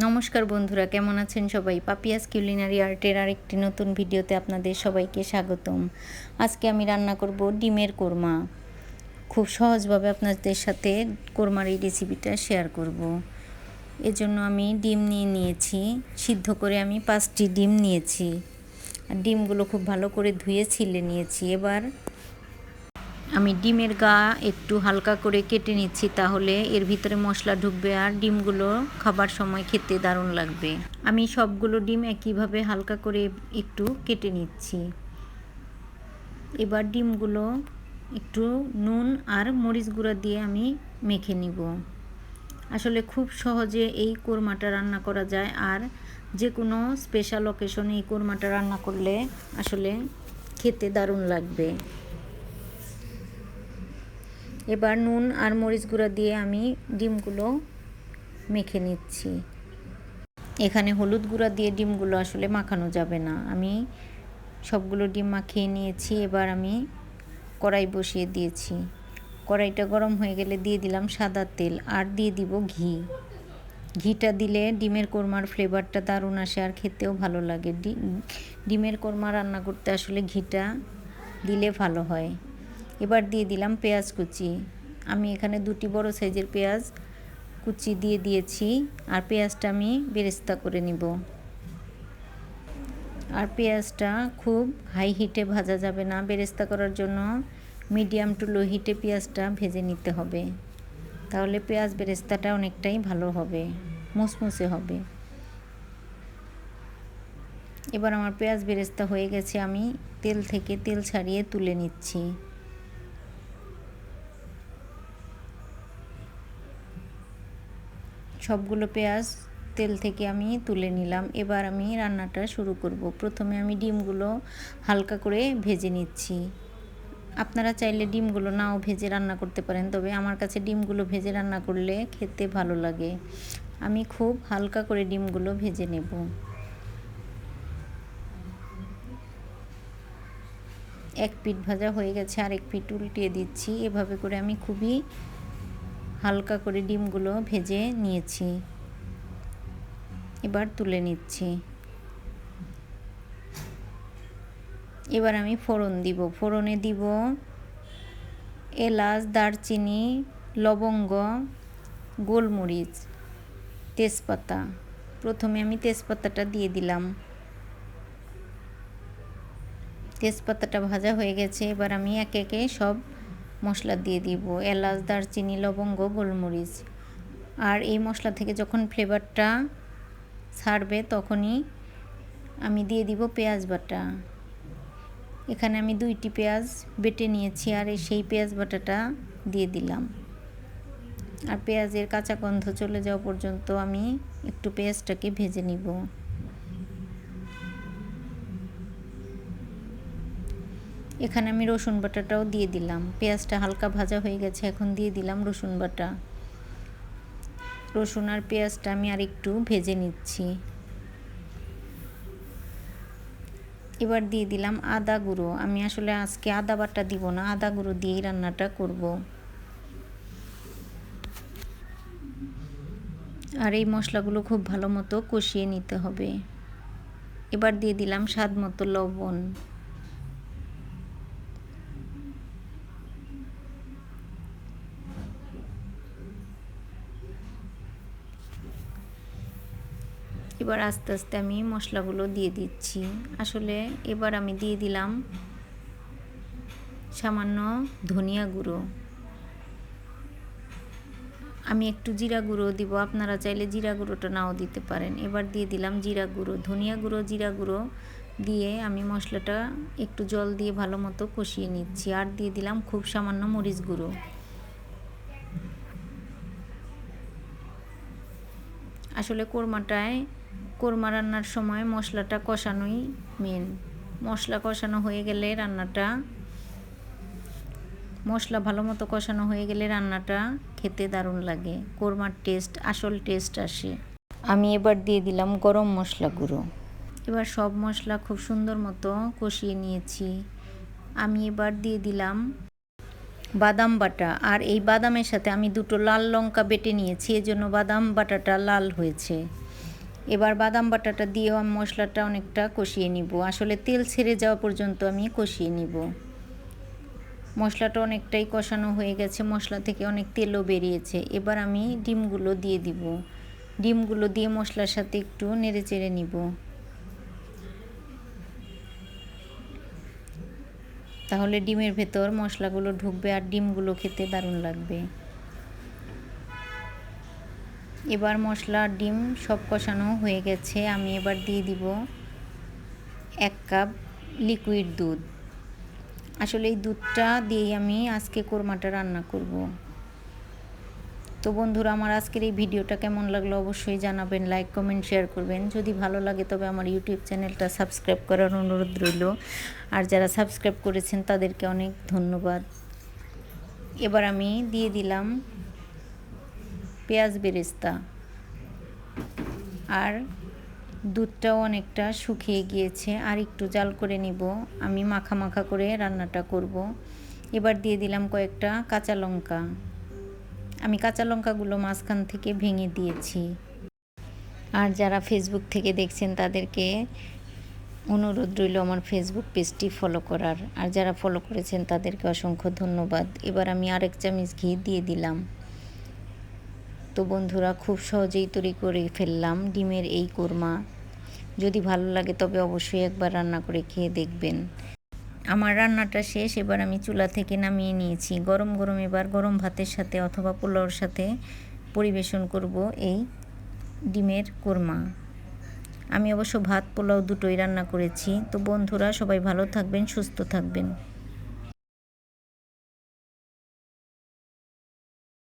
নমস্কার বন্ধুরা, কেমন আছেন সবাই? পাপিয়াস কিউলিনারি আর্টের আরেকটি নতুন ভিডিওতে আপনাদের সবাইকে স্বাগতম। আজকে আমি রান্না করব ডিমের কোরমা। খুব সহজভাবে আপনাদের সাথে কোরমার এই রেসিপিটা শেয়ার করব। এজন্য আমি ডিম নিয়েছি, সিদ্ধ করে আমি 5টি ডিম নিয়েছি। আর ডিমগুলো খুব ভালো করে ধুয়ে ছিলে নিয়েছি। এবার আমি ডিমের গা একটু হালকা করে কেটে নিচ্ছি, তাহলে এর ভিতরে মশলা ঢুকবে আর ডিমগুলো খাবার সময় খেতে দারুণ লাগবে। আমি সবগুলো ডিম একইভাবে হালকা করে একটু কেটে নিচ্ছি। এবার ডিমগুলো একটু নুন আর মরিচ গুঁড়া দিয়ে আমি মেখে নিব। আসলে খুব সহজে এই কোরমাটা রান্না করা যায়, আর যে কোনো স্পেশাল অকেশনে এই কোরমাটা রান্না করলে আসলে খেতে দারুণ লাগবে। এবার নুন আর মরিচ গুঁড়া দিয়ে আমি ডিমগুলো মেখে নিচ্ছি। এখানে হলুদ গুঁড়া দিয়ে ডিমগুলো আসলে মাখানো যাবে না। আমি সবগুলো ডিম মাখিয়ে নিয়েছি। এবার আমি কড়াই বসিয়ে দিয়েছি। কড়াইটা গরম হয়ে গেলে দিয়ে দিলাম সাদা তেল আর দিয়ে দিব ঘি। ঘিটা দিলে ডিমের কোরমার ফ্লেভারটা দারুণ আসে আর খেতেও ভালো লাগে। ডিমের কোরমা রান্না করতে আসলে ঘিটা দিলে ভালো হয়। এবার দিয়ে দিলাম পেঁয়াজ কুচি। আমি এখানে 2টি বড় সাইজের পেঁয়াজ কুচি দিয়ে দিয়েছি, আর পেঁয়াজটা আমি বেরেস্তা করে নিব। আর পেঁয়াজটা খুব হাই হিটে ভাজা যাবে না, বেরেস্তা করার জন্য মিডিয়াম টু লো হিটে পেঁয়াজটা ভেজে নিতে হবে। তাহলে পেঁয়াজ বেরেস্তাটা অনেকটাই ভালো হবে, মুসমুসে হবে। এবার আমার পেঁয়াজ বেরেস্তা হয়ে গেছে, আমি তেল থেকে তেল ছাড়িয়ে তুলে নিচ্ছি। সবগুলো পেঁয়াজ তেল থেকে আমি তুলে নিলাম। এবার আমি রান্নাটা শুরু করব। প্রথমে আমি ডিমগুলো হালকা করে ভেজে নিচ্ছি। আপনারা চাইলে ডিমগুলো নাও ভেজে রান্না করতে পারেন, তবে আমার কাছে ডিমগুলো ভেজে রান্না করলে খেতে ভালো লাগে। আমি খুব হালকা করে ডিমগুলো ভেজে নেব। এক পিঠ ভাজা হয়ে গেছে, আর এক পিঠ উল্টিয়ে দিচ্ছি। এভাবে করে আমি খুবই হালকা করে ডিমগুলো ভেজে নিয়েছি। এবার তুলে নিচ্ছি। এবার আমি ফোড়ন দিব। ফোড়নে দিব এলাচ, দারচিনি, লবঙ্গ, গোলমরিচ, তেজপাতা। প্রথমে আমি তেজপাতাটা দিয়ে দিলাম। তেজপাতাটা ভাজা হয়ে গেছে। এবার আমি একে একে সব মশলা দিয়ে দিব, এলাচ, দারচিনি, লবঙ্গ, গোলমরিচ। আর এই মশলা থেকে যখন ফ্লেভারটা ছাড়বে তখনই আমি দিয়ে দিব পেঁয়াজ বাটা। এখানে আমি 2টি পেঁয়াজ বেটে নিয়েছি, আর সেই পেঁয়াজ বাটাটা দিয়ে দিলাম। আর পেঁয়াজের কাঁচা গন্ধ চলে যাওয়া পর্যন্ত আমি একটু পেঁয়াজটাকে ভেজে নিব। এখানে আমি রসুন বাটাটাও দিয়ে দিলাম। পেঁয়াজটা হালকা ভাজা হয়ে গেছে, এখন দিয়ে দিলাম রসুন বাটা। রসুন আর পেঁয়াজটা আমি আর একটু ভেজে নিচ্ছি। এবার দিয়ে দিলাম আদা গুঁড়ো। আমি আসলে আজকে আদা বাটা দিব না, আদা গুঁড়ো দিয়েই রান্নাটা করব। আর এই মশলাগুলো খুব ভালো মতো কষিয়ে নিতে হবে। এবার দিয়ে দিলাম স্বাদ মতো লবণ। এবার আস্তে আস্তে আমি মশলাগুলো দিয়ে দিচ্ছি। আসলে এবার আমি দিয়ে দিলাম সামান্য ধনিয়া গুঁড়ো। আমি একটু জিরা গুঁড়ো দিব, আপনারা চাইলে জিরা গুঁড়োটা নাও দিতে পারেন। এবার দিয়ে দিলাম জিরা গুঁড়ো, ধনিয়া গুঁড়ো, জিরা গুঁড়ো দিয়ে আমি মশলাটা একটু জল দিয়ে ভালো মতো কষিয়ে নিচ্ছি। আর দিয়ে দিলাম খুব সামান্য মরিচ গুঁড়ো। আসলে কোরমা রান্নার সময় মশলাটা কষানোই মেন। মশলা কষানো হয়ে গেলে মশলা ভালো মতো কষানো হয়ে গেলে রান্নাটা খেতে দারুণ লাগে। কোরমার আসল টেস্ট আসে। আমি এবার দিয়ে দিলাম গরম মশলা গুঁড়ো। এবার সব মশলা খুব সুন্দর মতো কষিয়ে নিয়েছি। আমি এবার দিয়ে দিলাম বাদাম বাটা। আর এই বাদামের সাথে আমি 2টো লাল লঙ্কা বেটে নিয়েছি, এজন্য বাদাম বাটাটা লাল হয়েছে। এবার বাদাম বাটাটা দিয়েও আমি মশলাটা অনেকটা কষিয়ে নিব। আসলে তেল ছেড়ে যাওয়া পর্যন্ত আমি কষিয়ে নিব। মশলাটা অনেকটাই কষানো হয়ে গেছে, মশলা থেকে অনেক তেলও বেরিয়েছে। এবার আমি ডিমগুলো দিয়ে দিব। ডিমগুলো দিয়ে মশলার সাথে একটু নেড়ে চেড়ে নিব। তাহলে ডিমের ভেতর মশলাগুলো ঢুকবে আর ডিমগুলো খেতে দারুণ লাগবে। এবার মশলা ডিম সব কষানো হয়ে গেছে। আমি এবার দিয়ে দিব 1 কাপ লিকুইড দুধ। আসলে এই দুধটা দিয়েই আমি আজকে কোরমাটা রান্না করব। তো বন্ধুরা, আমার আজকের এই ভিডিওটা কেমন লাগলো অবশ্যই জানাবেন, লাইক কমেন্ট শেয়ার করবেন। যদি ভালো লাগে তবে আমার ইউটিউব চ্যানেলটা সাবস্ক্রাইব করার অনুরোধ রইল। আর যারা সাবস্ক্রাইব করেছেন তাদেরকে অনেক ধন্যবাদ। এবার আমি দিয়ে দিলাম পেঁয়াজ বেরেস্তা। আর দুধটাও অনেকটা শুকিয়ে গিয়েছে, আর একটু জাল করে নিব। আমি মাখা মাখা করে রান্নাটা করব। এবার দিয়ে দিলাম কয়েকটা কাঁচা লঙ্কা। আমি কাঁচা লঙ্কাগুলো মাঝখান থেকে ভেঙে দিয়েছি। আর যারা ফেসবুক থেকে দেখছেন তাদেরকে অনুরোধ রইল আমার ফেসবুক পেজটি ফলো করার। আর যারা ফলো করেছেন তাদেরকে অসংখ্য ধন্যবাদ। এবার আমি আরেক চামচ ঘি দিয়ে দিলাম। তো বন্ধুরা, খুব সহজেই তৈরি করে ফেললাম ডিমের এই কোরমা। যদি ভালো লাগে তবে অবশ্যই একবার রান্না করে খেয়ে দেখবেন। আমার রান্নাটা শেষ। এবার আমি চুলা থেকে নামিয়ে নিয়েছি। গরম গরম এবার গরম ভাতের সাথে অথবা পোলাওর সাথে পরিবেশন করব এই ডিমের কোরমা। আমি অবশ্য ভাত পোলাও দুটোই রান্না করেছি। তো বন্ধুরা, সবাই ভালো থাকবেন, সুস্থ থাকবেন।